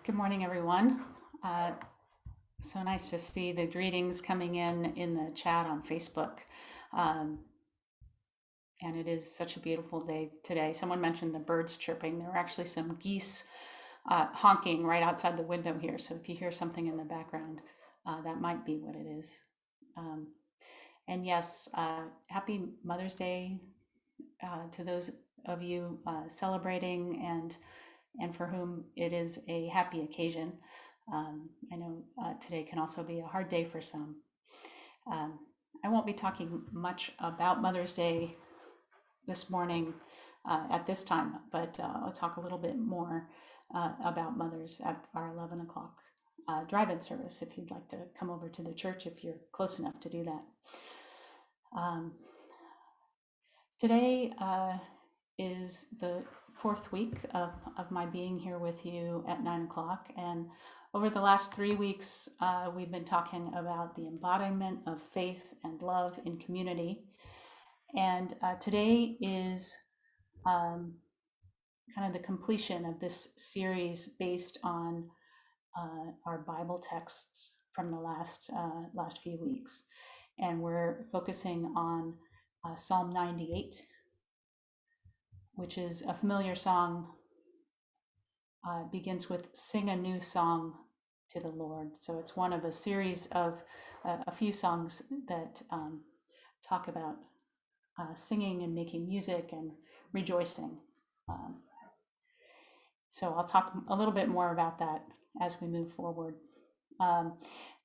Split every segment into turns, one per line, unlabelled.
Good morning, everyone. Uh, so nice to see the greetings coming in the chat on Facebook. Um, and it is such a beautiful day today. Someone mentioned the birds chirping. There are actually some geese honking right outside the window here. So if you hear something in the background, that might be what it is. And yes, happy Mother's Day to those of you celebrating and for whom it is a happy occasion. I know today can also be a hard day for some. I won't be talking much about Mother's Day this morning at this time, but I'll talk a little bit more about mothers at our 11 o'clock drive-in service if you'd like to come over to the church if you're close enough to do that. Today is the fourth week of my being here with you at 9 o'clock. And over the last 3 weeks, we've been talking about the embodiment of faith and love in community. And today is kind of the completion of this series based on our Bible texts from the last few weeks. And we're focusing on Psalm 98, which is a familiar song. Begins with "Sing a New Song to the Lord." So it's one of a series of a few songs that talk about singing and making music and rejoicing. So I'll talk a little bit more about that as we move forward.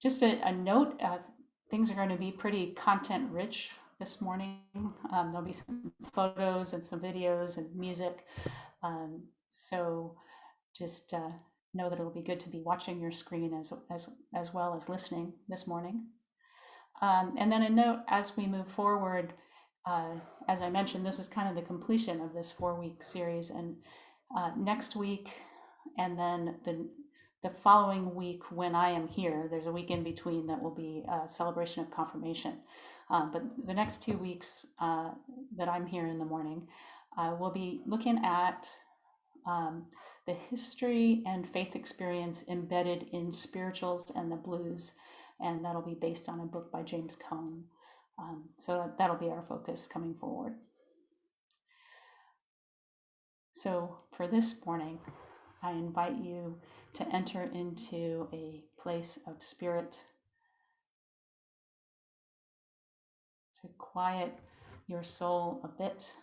Just a note, things are going to be pretty content rich this morning. There'll be some photos and some videos and music. So just know that it'll be good to be watching your screen as well as listening this morning. And then a note as we move forward, as I mentioned, this is kind of the completion of this 4-week series. And next week, and then the following week when I am here, there's a week in between that will be a celebration of confirmation. But the next 2 weeks that I'm here in the morning, we'll be looking at the history and faith experience embedded in spirituals and the blues. And that'll be based on a book by James Cone. So that'll be our focus coming forward. So for this morning, I invite you to enter into a place of spirit, to quiet your soul a bit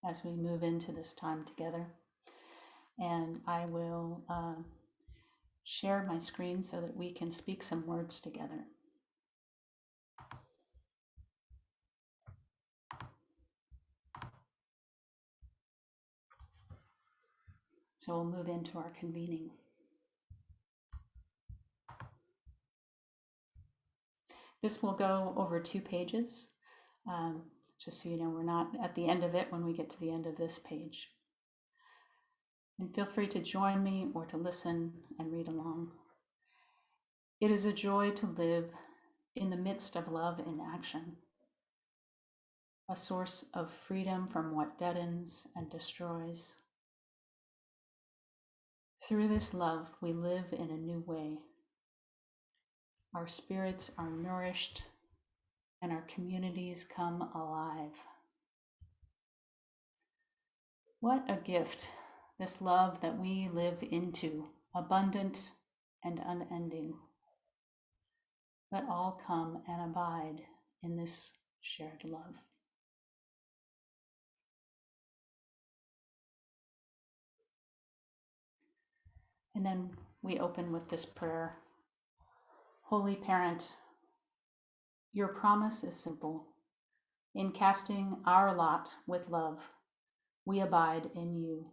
as we move into this time together. And I will share my screen so that we can speak some words together. So we'll move into our convening. This will go over 2 pages, just so you know we're not at the end of it when we get to the end of this page. And feel free to join me or to listen and read along. It is a joy to live in the midst of love in action, a source of freedom from what deadens and destroys. Through this love, we live in a new way. Our spirits are nourished and our communities come alive. What a gift, this love that we live into, abundant and unending. Let all come and abide in this shared love. And then we open with this prayer. Holy Parent, your promise is simple. In casting our lot with love, we abide in you.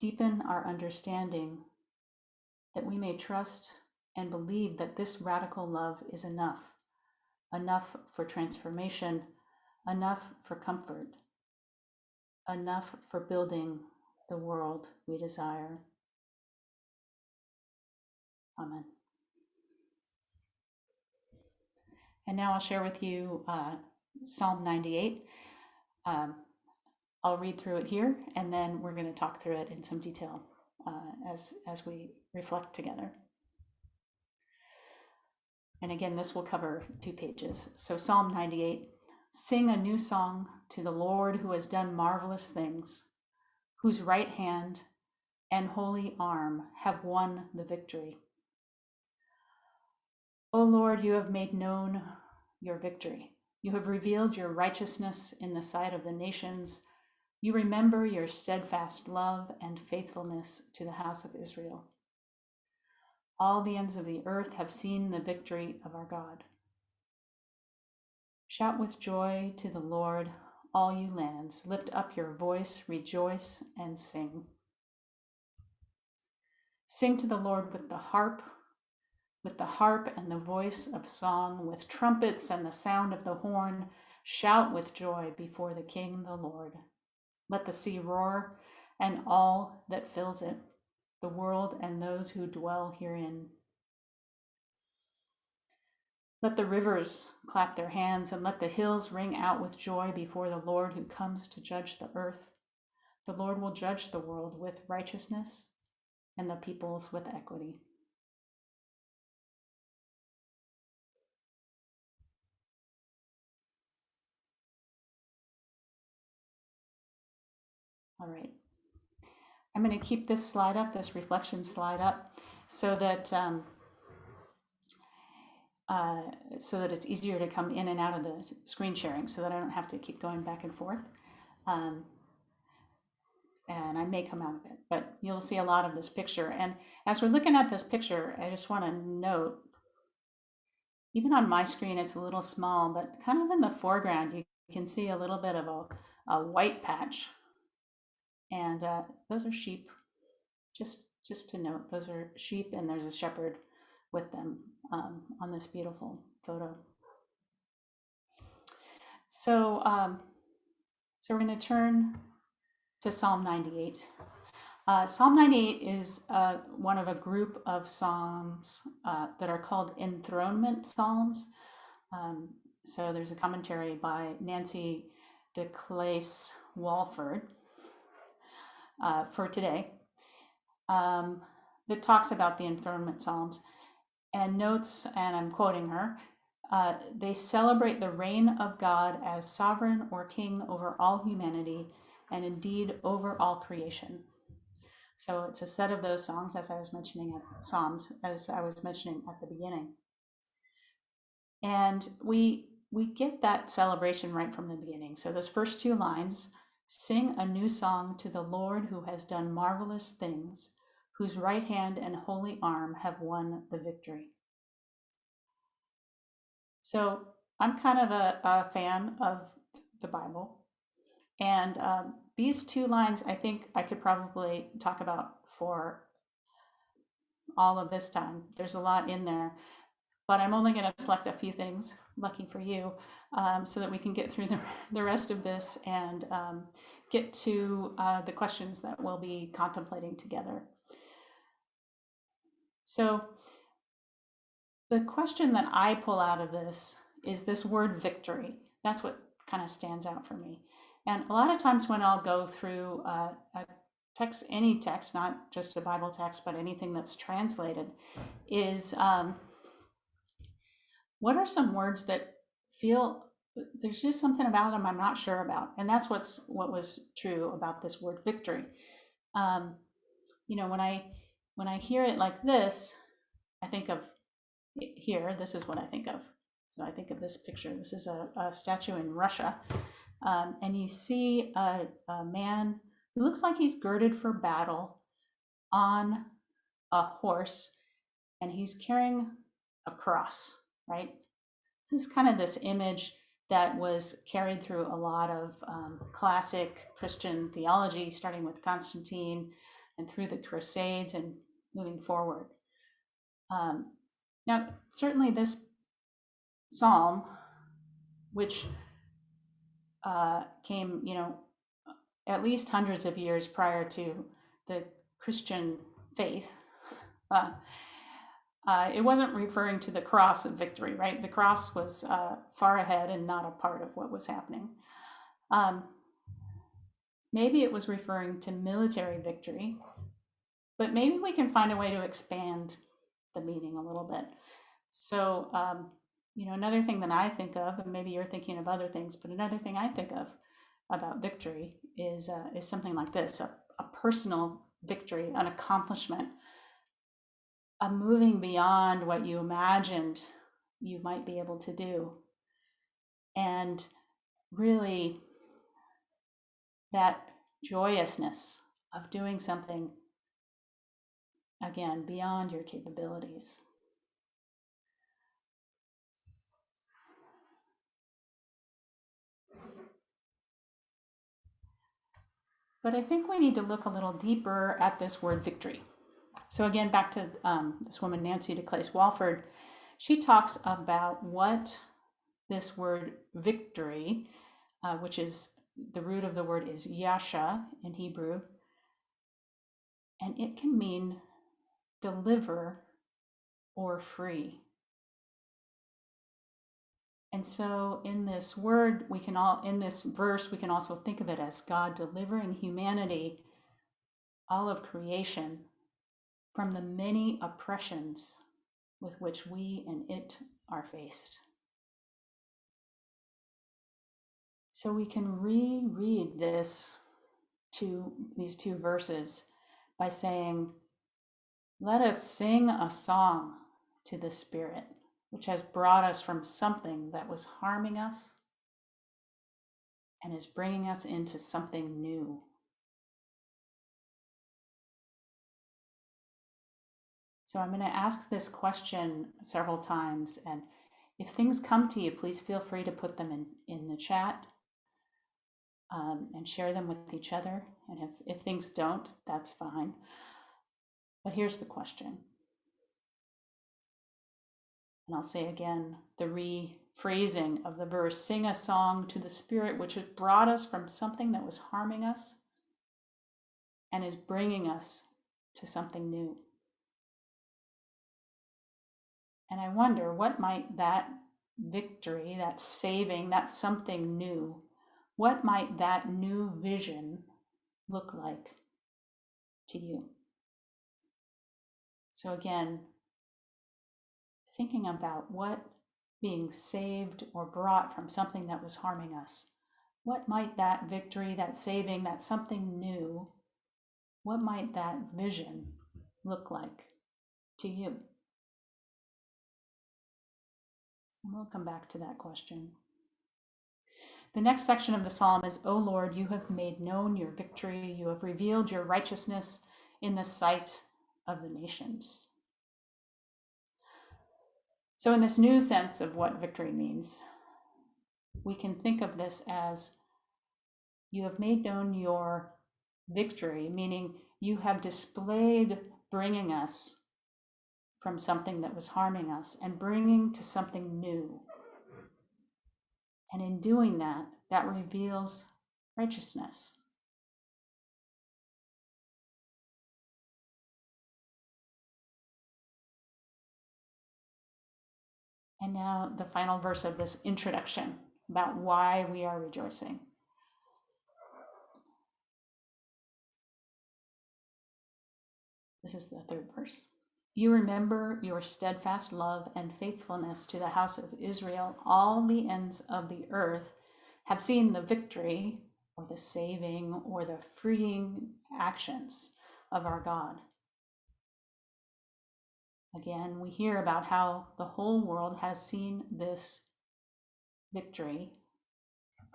Deepen our understanding that we may trust and believe that this radical love is enough for transformation, enough for comfort, enough for building the world we desire. Amen. And now I'll share with you Psalm 98. I'll read through it here, and then we're going to talk through it in some detail as we reflect together. And again, this will cover 2 pages. So Psalm 98, sing a new song to the Lord who has done marvelous things, whose right hand and holy arm have won the victory. O Lord, you have made known your victory. You have revealed your righteousness in the sight of the nations. You remember your steadfast love and faithfulness to the house of Israel. All the ends of the earth have seen the victory of our God. Shout with joy to the Lord, all you lands. Lift up your voice, rejoice, and sing. Sing to the Lord with the harp and the voice of song, with trumpets and the sound of the horn. Shout with joy before the King, the Lord. Let the sea roar and all that fills it, the world and those who dwell herein. Let the rivers clap their hands, and let the hills ring out with joy before the Lord who comes to judge the earth. The Lord will judge the world with righteousness and the peoples with equity. All right. I'm going to keep this slide up, this reflection slide up, so that it's easier to come in and out of the screen sharing, so that I don't have to keep going back and forth. And I may come out of it, but you'll see a lot of this picture. And as we're looking at this picture, I just want to note, even on my screen, it's a little small, but kind of in the foreground, you can see a little bit of a white patch. And those are sheep. Just to note, those are sheep, and there's a shepherd with them on this beautiful photo. So, so we're going to turn to Psalm 98. Psalm 98 is one of a group of psalms that are called enthronement psalms. So there's a commentary by Nancy DeClace Walford for today that talks about the enthronement psalms and notes, and I'm quoting her, they celebrate the reign of God as sovereign or king over all humanity and indeed over all creation. So it's a set of those songs, as I was mentioning at the beginning. And we get that celebration right from the beginning. So those first 2 lines, sing a new song to the Lord who has done marvelous things, whose right hand and holy arm have won the victory. So I'm kind of a fan of the Bible. And these 2 lines, I think I could probably talk about for all of this time. There's a lot in there, but I'm only going to select a few things, lucky for you, so that we can get through the rest of this and get to the questions that we'll be contemplating together. So the question that I pull out of this is this word victory. That's what kind of stands out for me. And a lot of times when I'll go through a text, any text, not just a Bible text, but anything that's translated, is what are some words that feel, there's just something about them I'm not sure about. And that's what was true about this word victory. You know, when I hear it like this, I think of here, this is what I think of. So I think of this picture. This is a statue in Russia. And you see a man who looks like he's girded for battle on a horse, and he's carrying a cross, right? This is kind of this image that was carried through a lot of classic Christian theology, starting with Constantine and through the Crusades and moving forward. Now, certainly this psalm, which came, you know, at least hundreds of years prior to the Christian faith, it wasn't referring to the cross of victory, right? The cross was far ahead and not a part of what was happening. Maybe it was referring to military victory, but maybe we can find a way to expand the meaning a little bit. So, another thing that I think of, and maybe you're thinking of other things, but another thing I think of about victory is something like this: a personal victory, an accomplishment, a moving beyond what you imagined you might be able to do, and really that joyousness of doing something again beyond your capabilities. But I think we need to look a little deeper at this word victory. So again, back to this woman, Nancy DeClace Walford, she talks about what this word victory, which is the root of the word is yasha in Hebrew, and it can mean deliver or free. And so in this word, in this verse, we can also think of it as God delivering humanity, all of creation, from the many oppressions with which we and it are faced. So we can reread these two verses by saying, let us sing a song to the Spirit, which has brought us from something that was harming us and is bringing us into something new. So I'm going to ask this question several times, and if things come to you, please feel free to put them in the chat and share them with each other. And if things don't, that's fine. But here's the question. And I'll say again, the rephrasing of the verse, sing a song to the Spirit, which has brought us from something that was harming us and is bringing us to something new. And I wonder, what might that victory, that saving, that something new, what might that new vision look like to you? So again, thinking about what being saved or brought from something that was harming us, what might that victory, that saving, that something new, what might that vision look like to you? And we'll come back to that question. The next section of the psalm is, O Lord, you have made known your victory. You have revealed your righteousness in the sight of the nations. So in this new sense of what victory means, we can think of this as you have made known your victory, meaning you have displayed bringing us from something that was harming us and bringing to something new. And in doing that, that reveals righteousness. And now the final verse of this introduction about why we are rejoicing. This is the third verse. You remember your steadfast love and faithfulness to the house of Israel. All the ends of the earth have seen the victory or the saving or the freeing actions of our God. Again, we hear about how the whole world has seen this victory.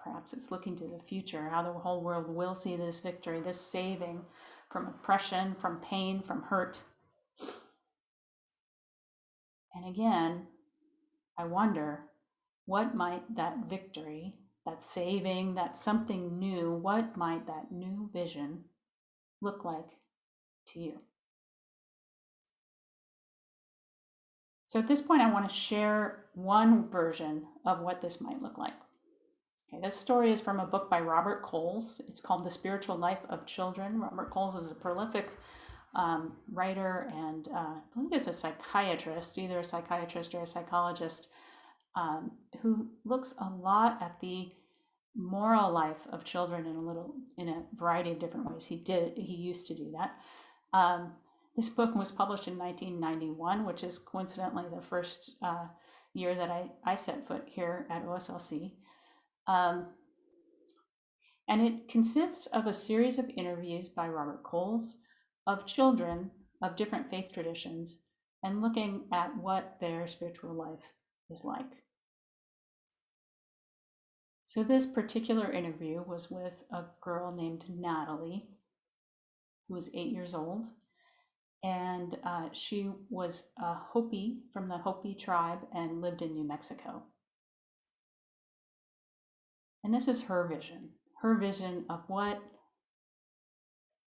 Perhaps it's looking to the future, how the whole world will see this victory, this saving from oppression, from pain, from hurt. And again, I wonder, what might that victory, that saving, that something new, what might that new vision look like to you? So at this point, I want to share one version of what this might look like. Okay, this story is from a book by Robert Coles. It's called The Spiritual Life of Children. Robert Coles is a prolific writer and I believe is a psychiatrist, either a psychiatrist or a psychologist, who looks a lot at the moral life of children in a variety of different ways. He used to do that. This book was published in 1991, which is coincidentally the first year that I set foot here at Oslc. And it consists of a series of interviews by Robert Coles of children of different faith traditions and looking at what their spiritual life is like. So this particular interview was with a girl named Natalie, who was 8 years old. And she was a Hopi from the Hopi tribe and lived in New Mexico. And this is her vision of what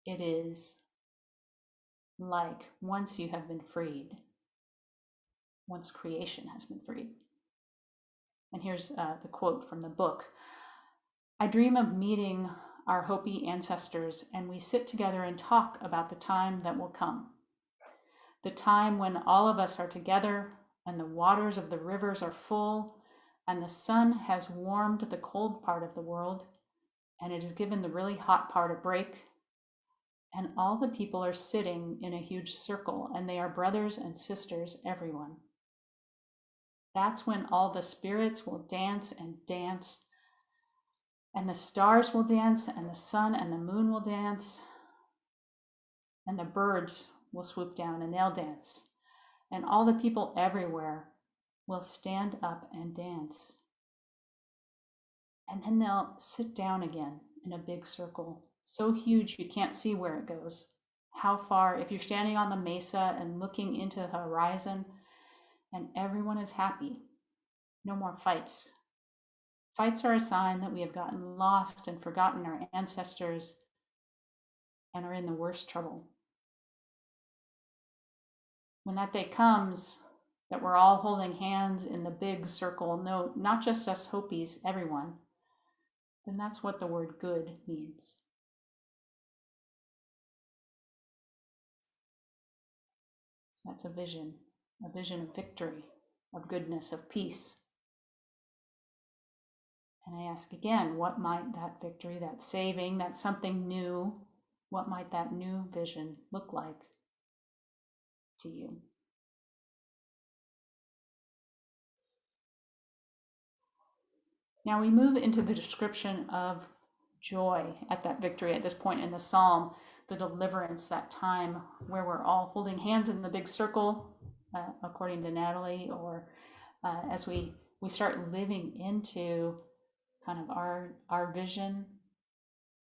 it is like once you have been freed, once creation has been freed. And here's the quote from the book. I dream of meeting our Hopi ancestors, and we sit together and talk about the time that will come. The time when all of us are together and the waters of the rivers are full and the sun has warmed the cold part of the world and it has given the really hot part a break, and all the people are sitting in a huge circle and they are brothers and sisters, everyone. That's when all the spirits will dance and dance, and the stars will dance, and the sun and the moon will dance, and the birds will swoop down and they'll dance, and all the people everywhere will stand up and dance. And then they'll sit down again in a big circle, so huge you can't see where it goes. How far, if you're standing on the mesa and looking into the horizon, and everyone is happy. No more fights. Fights are a sign that we have gotten lost and forgotten our ancestors and are in the worst trouble. When that day comes, that we're all holding hands in the big circle, no, not just us Hopis, everyone, then that's what the word good means. So that's a vision of victory, of goodness, of peace. And I ask again, what might that victory, that saving, that something new, what might that new vision look like to you? Now we move into the description of joy at that victory, at this point in the psalm, the deliverance, that time where we're all holding hands in the big circle, according to Natalie, or as we start living into kind of our vision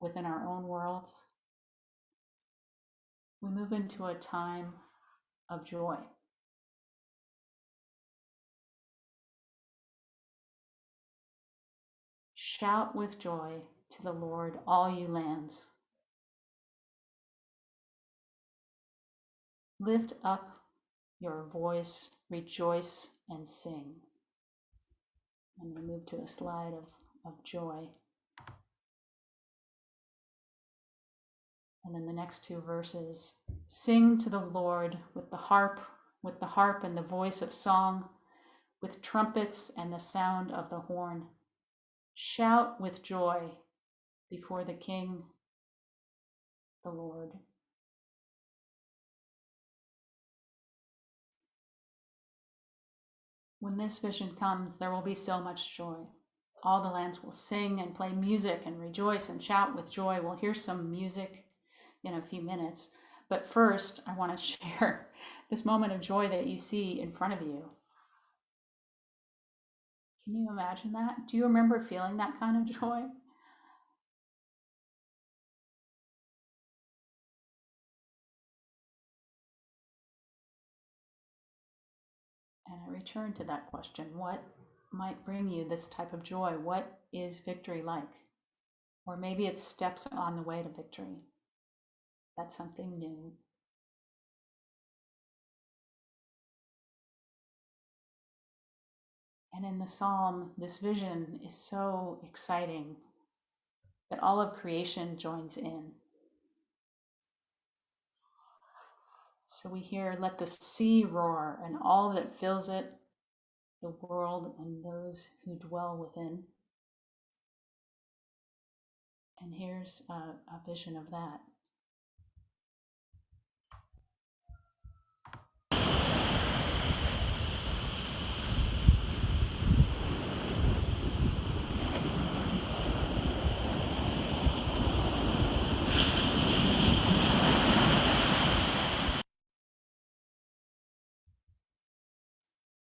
within our own worlds, we move into a time of joy. Shout with joy to the Lord, all you lands. Lift up your voice, rejoice and sing. And we move to a slide of joy. And then the next two verses, sing to the Lord with the harp and the voice of song, with trumpets and the sound of the horn. Shout with joy before the King, the Lord. When this vision comes, there will be so much joy. All the lands will sing and play music and rejoice and shout with joy. We'll hear some music in a few minutes. But first, I want to share this moment of joy that you see in front of you. Can you imagine that? Do you remember feeling that kind of joy? And I return to that question. What might bring you this type of joy? What is victory like? Or maybe it's steps on the way to victory. That's something new. And in the psalm, this vision is so exciting that all of creation joins in. So we hear, let the sea roar and all that fills it, the world and those who dwell within. And here's a vision of that.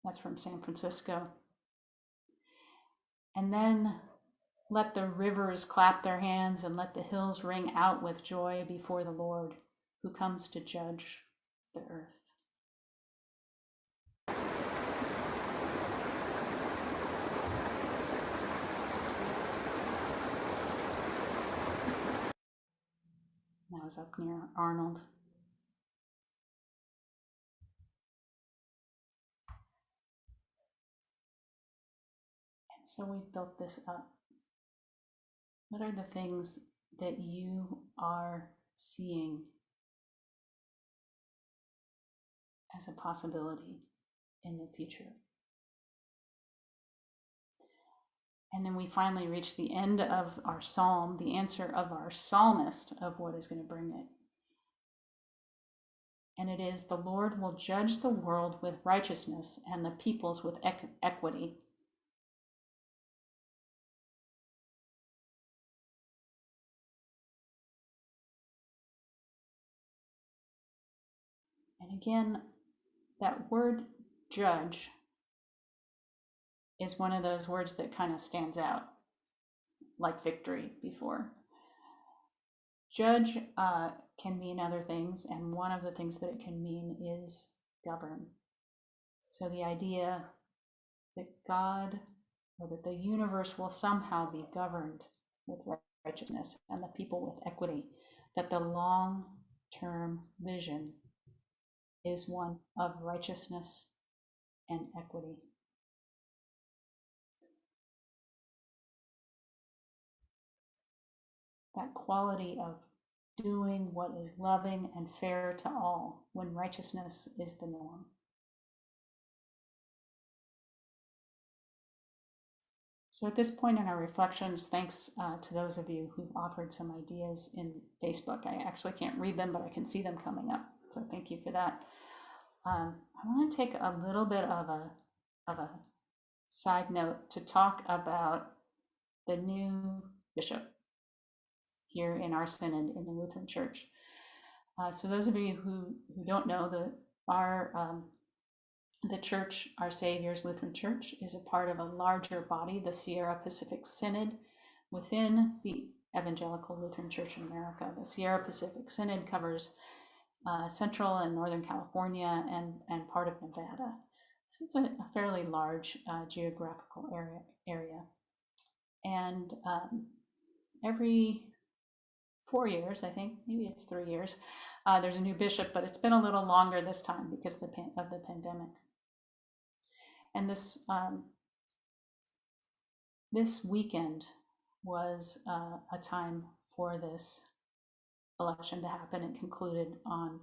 That's from San Francisco. And then let the rivers clap their hands and let the hills ring out with joy before the Lord who comes to judge the earth. That was up near Arnold. And so we built this up. What are the things that you are seeing as a possibility in the future? And then we finally reach the end of our psalm, the answer of our psalmist of what is going to bring it. And it is, the Lord will judge the world with righteousness and the peoples with equity. And again, that word judge is one of those words that kind of stands out, like victory before. Judge can mean other things, and one of the things that it can mean is govern. So the idea that God, or that the universe will somehow be governed with righteousness and the people with equity, that the long-term vision is one of righteousness and equity. That quality of doing what is loving and fair to all when righteousness is the norm. So at this point in our reflections, thanks to those of you who've offered some ideas in Facebook. I actually can't read them, but I can see them coming up. So thank you for that. I want to take a little bit of a side note to talk about the new bishop here in our synod in the Lutheran Church. So those of you who don't know, the church, Our Savior's Lutheran Church, is a part of a larger body, the Sierra Pacific Synod, within the Evangelical Lutheran Church in America. The Sierra Pacific Synod covers Central and Northern California and part of Nevada. So it's a fairly large geographical area. And every 4 years, I think, maybe it's 3 years, there's a new bishop, but it's been a little longer this time because of the pandemic. And this weekend was a time for this election to happen. It concluded on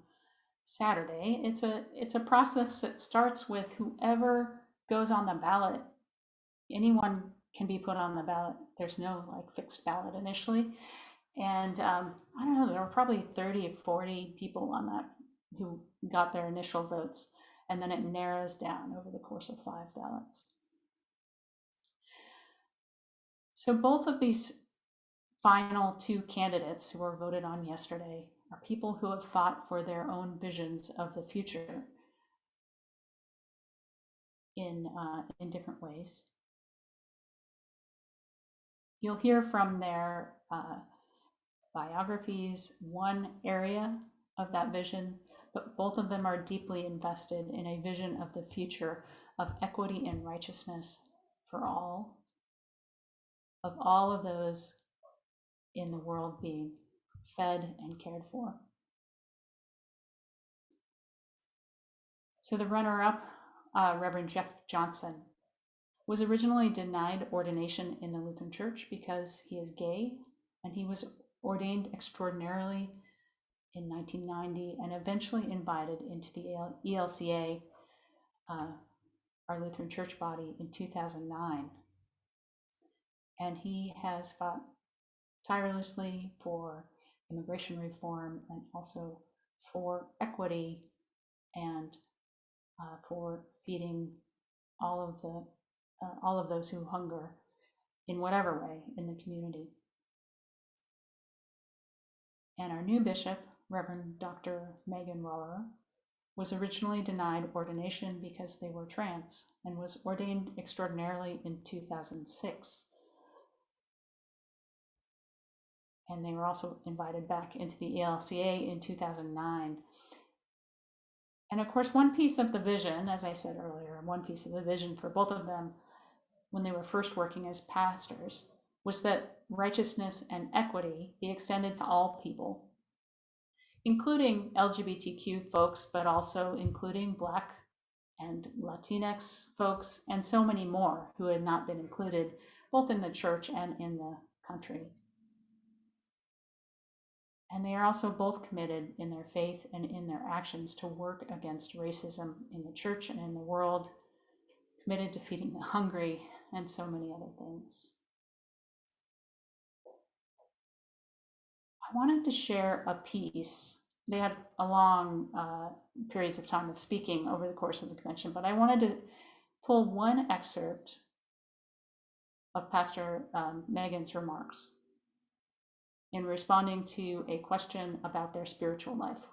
Saturday. It's a process that starts with whoever goes on the ballot. Anyone can be put on the ballot. There's no like fixed ballot initially. And I don't know, there were probably 30 or 40 people on that who got their initial votes. And then it narrows down over the course of 5 ballots. So both of these final 2 candidates who were voted on yesterday are people who have fought for their own visions of the future in different ways. You'll hear from their biographies one area of that vision, but both of them are deeply invested in a vision of the future of equity and righteousness for all, of all of those in the world being fed and cared for. So the runner-up, Reverend Jeff Johnson, was originally denied ordination in the Lutheran Church because he is gay, and he was ordained extraordinarily in 1990 and eventually invited into the ELCA, our Lutheran Church body, in 2009. And he has fought tirelessly for immigration reform and also for equity and for feeding all of those who hunger in whatever way in the community. And our new bishop, Reverend Dr. Megan Rohrer, was originally denied ordination because they were trans and was ordained extraordinarily in 2006. And they were also invited back into the ELCA in 2009. And of course, one piece of the vision, as I said earlier, one piece of the vision for both of them when they were first working as pastors was that righteousness and equity be extended to all people, including LGBTQ folks, but also including Black and Latinx folks, and so many more who had not been included, both in the church and in the country. And they are also both committed in their faith and in their actions to work against racism in the church and in the world, committed to feeding the hungry, and so many other things. I wanted to share a piece. They had a long periods of time of speaking over the course of the convention, but I wanted to pull one excerpt of Pastor Megan's remarks in responding to a question about their spiritual life,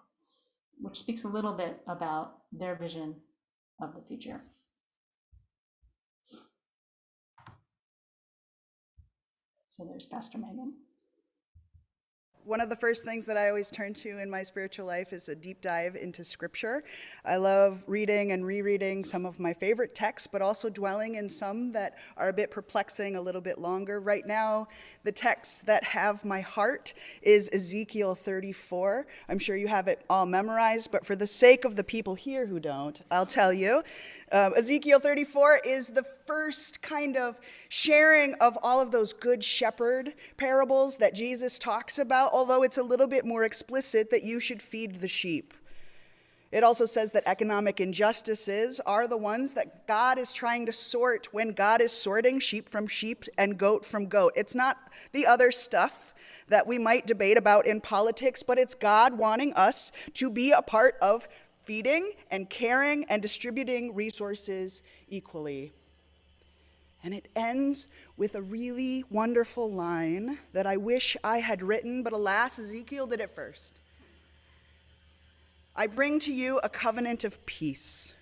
which speaks a little bit about their vision of the future. So there's Pastor Megan.
One of the first things that I always turn to in my spiritual life is a deep dive into scripture. I love reading and rereading some of my favorite texts, but also dwelling in some that are a bit perplexing, a little bit longer. Right now, the text that have my heart is Ezekiel 34. I'm sure you have it all memorized, but for the sake of the people here who don't, I'll tell you. Ezekiel 34 is the first kind of sharing of all of those good shepherd parables that Jesus talks about, although it's a little bit more explicit that you should feed the sheep. It also says that economic injustices are the ones that God is trying to sort when God is sorting sheep from sheep and goat from goat. It's not the other stuff that we might debate about in politics, but it's God wanting us to be a part of feeding and caring and distributing resources equally. And it ends with a really wonderful line that I wish I had written, but alas, Ezekiel did it first. I bring to you a covenant of peace,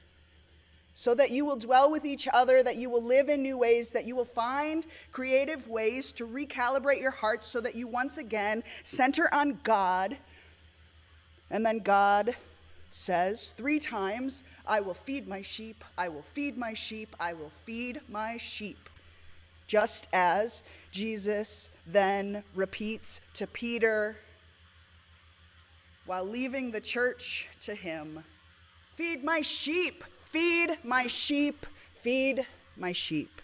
so that you will dwell with each other, that you will live in new ways, that you will find creative ways to recalibrate your hearts so that you once again center on God. And then God says 3 times, I will feed my sheep, I will feed my sheep, I will feed my sheep. Just as Jesus then repeats to Peter while leaving the church to him, feed my sheep, feed my sheep, feed my sheep.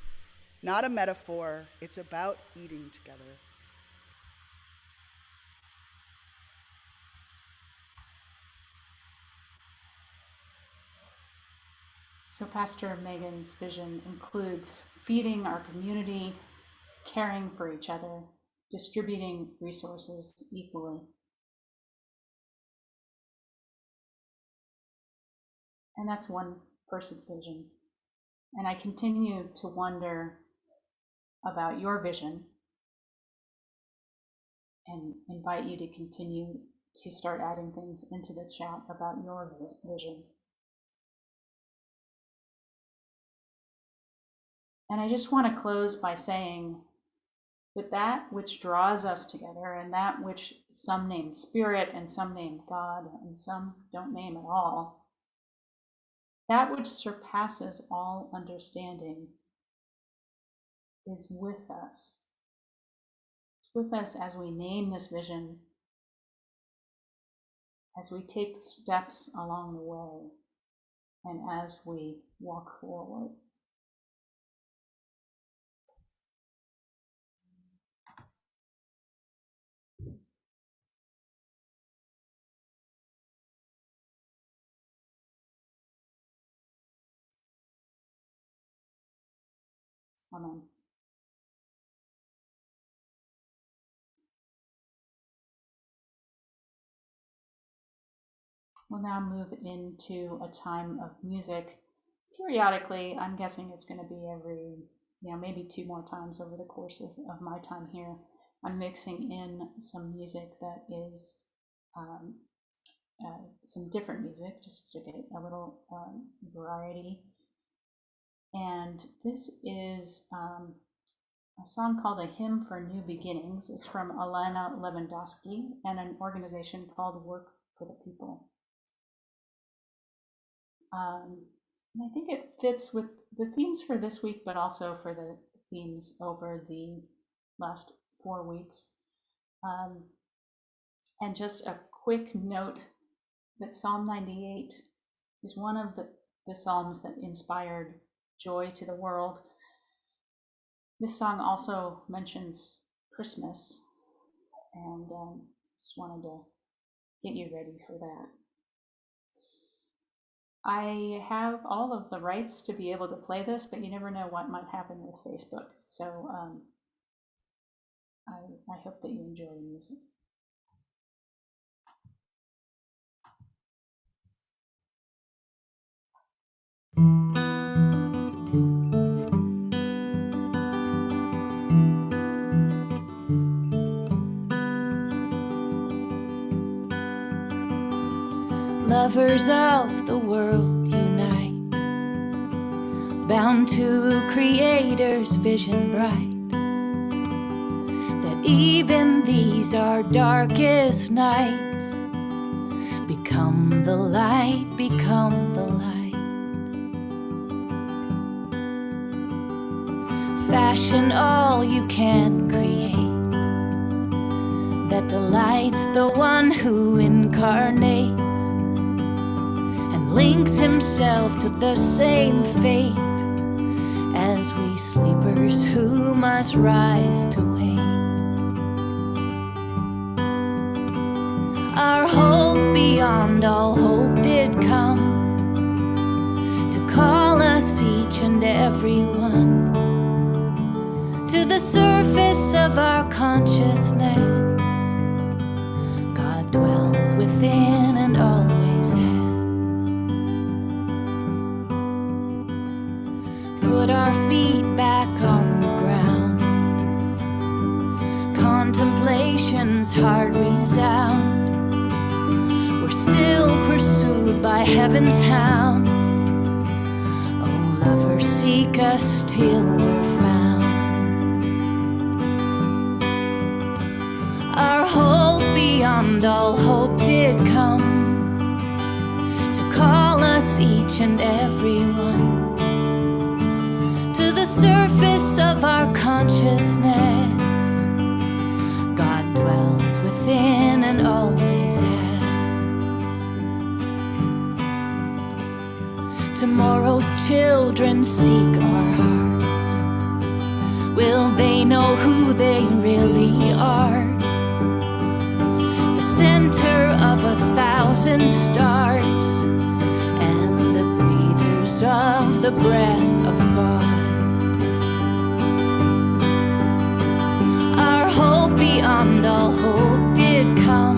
Not a metaphor, it's about eating together.
So Pastor Megan's vision includes feeding our community, caring for each other, distributing resources equally. And that's one person's vision. And I continue to wonder about your vision and invite you to continue to start adding things into the chat about your vision. And I just want to close by saying that that which draws us together, and that which some name Spirit and some name God and some don't name at all, that which surpasses all understanding is with us. It's with us as we name this vision, as we take steps along the way, and as we walk forward. Amen. We'll now move into a time of music. Periodically, I'm guessing it's going to be every, maybe 2 more times over the course of my time here. I'm mixing in some music that is some different music just to get a little variety. And this is a song called A Hymn for New Beginnings. It's from Alana Lewandowski and an organization called Work for the People. And I think it fits with the themes for this week, but also for the themes over the last 4 weeks. And just a quick note that Psalm 98 is one of the Psalms that inspired joy to the world. This song also mentions Christmas, and just wanted to get you ready for that. I have all of the rights to be able to play this, but you never know what might happen with Facebook. So I hope that you enjoy the music.
Lovers of the world unite, bound to Creator's vision bright, that even these our darkest nights become the light, become the light. Fashion all you can create that delights the one who incarnates and links himself to the same fate as we sleepers who must rise to wake. Our hope beyond all hope did come to call us each and every one to the surface of our consciousness. God dwells within and always has. Put our feet back on the ground, contemplation's hard resound. We're still pursued by heaven's hound. Oh, lover, seek us till we're found. Our hope beyond all hope did come to call us each and every one to the surface of our consciousness. God dwells within and always has. Tomorrow's children seek our hearts. Will they know who they really are? Center of 1,000 stars and the breathers of the breath of God. Our hope beyond all hope did come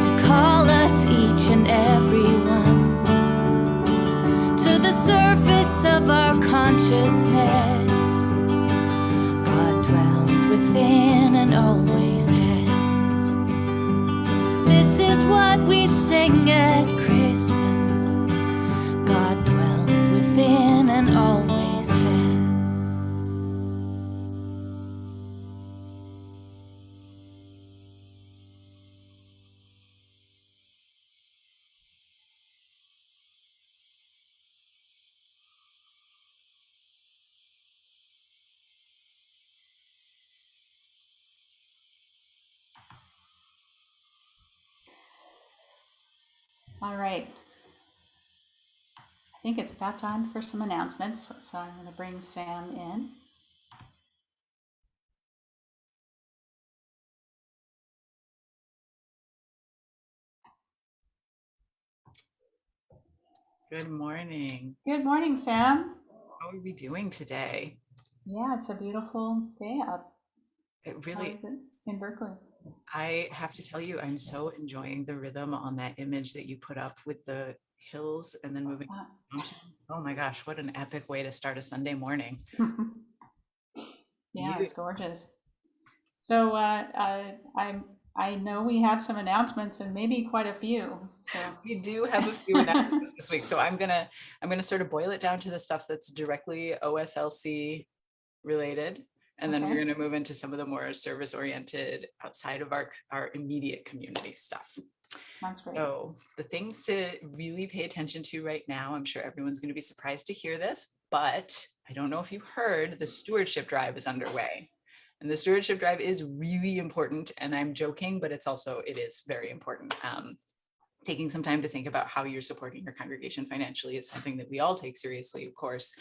to call us each and every one to the surface of our consciousness. God dwells within and always has. This is what we sing at Christmas. God dwells within and always has.
All right. I think it's about time for some announcements, so I'm going to bring Sam in.
Good morning.
Good morning, Sam.
How are we doing today?
Yeah, it's a beautiful day out.
It really,
How is it in Berkeley?
I have to tell you, I'm so enjoying the rhythm on that image that you put up with the hills and then moving mountains. Oh my gosh, what an epic way to start a Sunday morning.
Yeah, it's gorgeous. So I'm I know we have some announcements and maybe quite a few. So
We do have a few announcements this week, so I'm gonna sort of boil it down to the stuff that's directly OSLC related, and then we're
okay,
going to move into some of the more service oriented outside of our immediate community stuff.
sounds great.
So the things to really pay attention to right now, I'm sure everyone's going to be surprised to hear this, but I don't know if you heard, the stewardship drive is underway. And the stewardship drive is really important, and I'm joking, but it is very important. Taking some time to think about how you're supporting your congregation financially is something that we all take seriously, of course,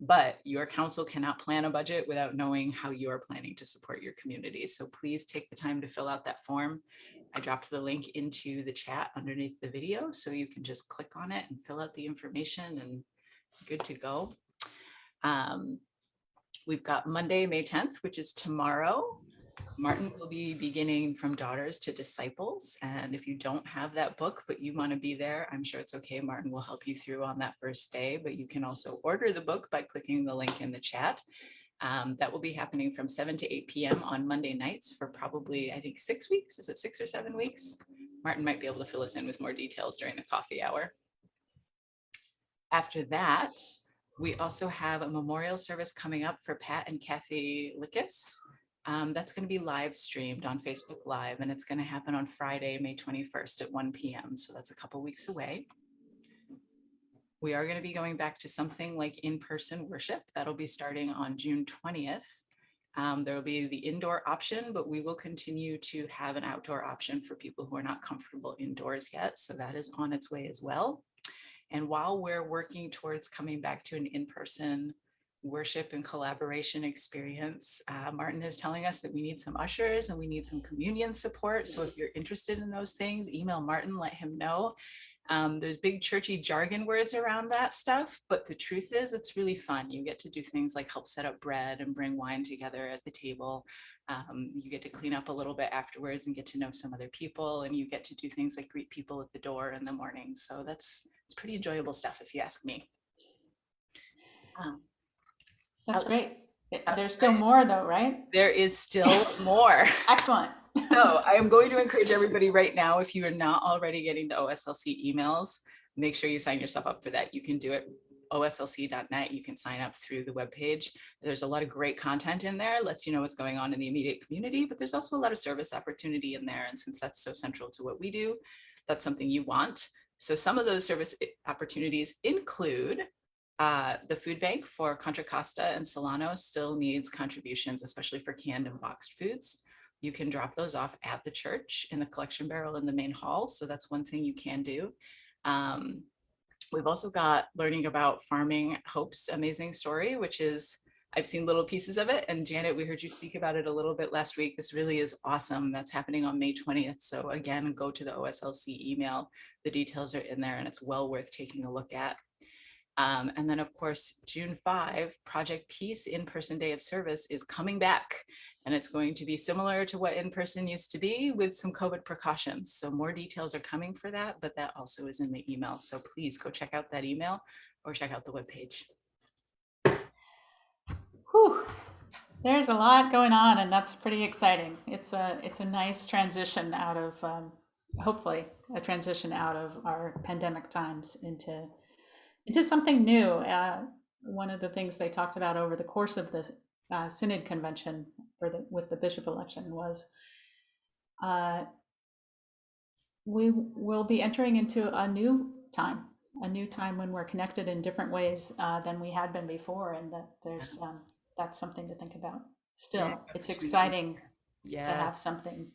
but your council cannot plan a budget without knowing how you are planning to support your community. So please take the time to fill out that form. I dropped the link into the chat underneath the video, so you can just click on it and fill out the information and good to go. We've got Monday, May 10th, which is tomorrow. Martin will be beginning From Daughters to Disciples. And if you don't have that book, but you want to be there, I'm sure it's okay. Martin will help you through on that first day, but you can also order the book by clicking the link in the chat. That will be happening from 7 to 8 p.m. on Monday nights for probably, I think, 6 weeks. Is it 6 or 7 weeks? Martin might be able to fill us in with more details during the coffee hour. After that, we also have a memorial service coming up for Pat and Kathy Lickis. That's going to be live streamed on Facebook Live, and it's going to happen on Friday, May 21st at 1 p.m. So that's a couple weeks away. We are going to be going back to something like in-person worship. That'll be starting on June 20th. There will be the indoor option, but we will continue to have an outdoor option for people who are not comfortable indoors yet. So that is on its way as well. And while we're working towards coming back to an in-person worship and collaboration experience, Martin is telling us that we need some ushers and we need some communion support. So if you're interested in those things, email Martin, let him know. There's big churchy jargon words around that stuff, but the truth is it's really fun. You get to do things like help set up bread and bring wine together at the table. You get to clean up a little bit afterwards and get to know some other people, and you get to do things like greet people at the door in the morning. So it's pretty enjoyable stuff if you ask me.
That's great.
Outside-
There's still more though, right?
There is still more.
Excellent.
So I am going to encourage everybody right now, if you are not already getting the OSLC emails, make sure you sign yourself up for that. You can do it oslc.net. You can sign up through the webpage. There's a lot of great content in there, lets you know what's going on in the immediate community, but there's also a lot of service opportunity in there. And since that's so central to what we do, that's something you want. So some of those service opportunities include the food bank for Contra Costa and Solano still needs contributions, especially for canned and boxed foods. You can drop those off at the church in the collection barrel in the main hall. So that's one thing you can do. We've also got Learning About Farming Hope's amazing story, which is, I've seen little pieces of it. And Janet, we heard you speak about it a little bit last week. This really is awesome. That's happening on May 20th. So again, go to the OSLC email. The details are in there and it's well worth taking a look at. And then of course, June 5, Project Peace in-person day of service is coming back. And it's going to be similar to what in-person used to be with some COVID precautions. So more details are coming for that, but that also is in the email. So please go check out that email or check out the webpage.
Whew. There's a lot going on, and that's pretty exciting. It's a nice transition out of, hopefully, a transition out of our pandemic times into something new. One of the things they talked about over the course of the Synod convention with the bishop election was we will be entering into a new time when we're connected in different ways than we had been before, and that there's that's something to think about. Still, yeah, it's exciting to have something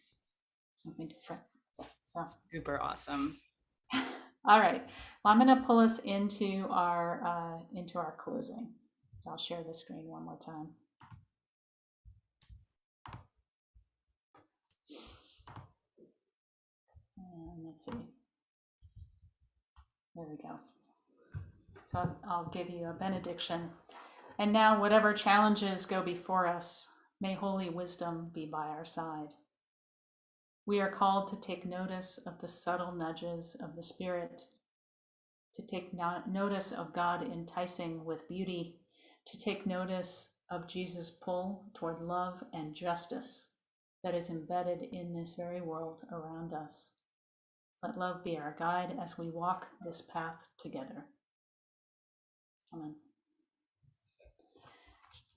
different. So.
Super awesome.
All right. Well, I'm going to pull us into our closing. So I'll share the screen one more time. And let's see. There we go. So I'll give you a benediction. And now, whatever challenges go before us, may holy wisdom be by our side. We are called to take notice of the subtle nudges of the Spirit, to take notice of God enticing with beauty, to take notice of Jesus' pull toward love and justice, that is embedded in this very world around us. Let love be our guide as we walk this path together. Amen.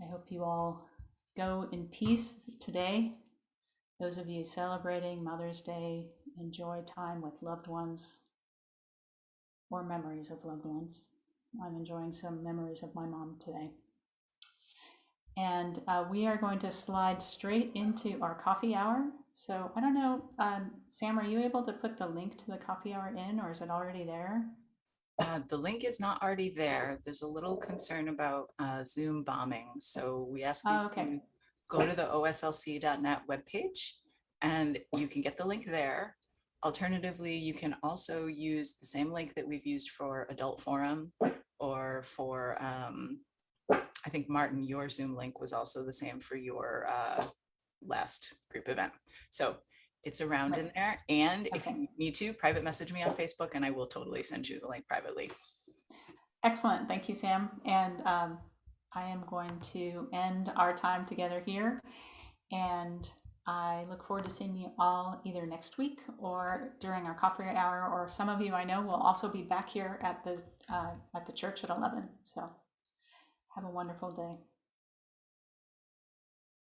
I hope you all go in peace today. Those of you celebrating Mother's Day, enjoy time with loved ones or memories of loved ones. I'm enjoying some memories of my mom today. And we are going to slide straight into our coffee hour. So I don't know, Sam, are you able to put the link to the coffee hour in, or is it already there?
The link is not already there. There's a little concern about Zoom bombing. So we ask you
Okay.
to go to the oslc.net webpage and you can get the link there. Alternatively, you can also use the same link that we've used for Adult Forum or for, I think Martin, your Zoom link was also the same for your last group event. So it's around in there. And if you need to, private message me on Facebook and I will totally send you the link privately.
Excellent. Thank you, Sam. And I am going to end our time together here. And I look forward to seeing you all either next week or during our coffee hour, or some of you I know will also be back here at the church at 11. So have a wonderful day.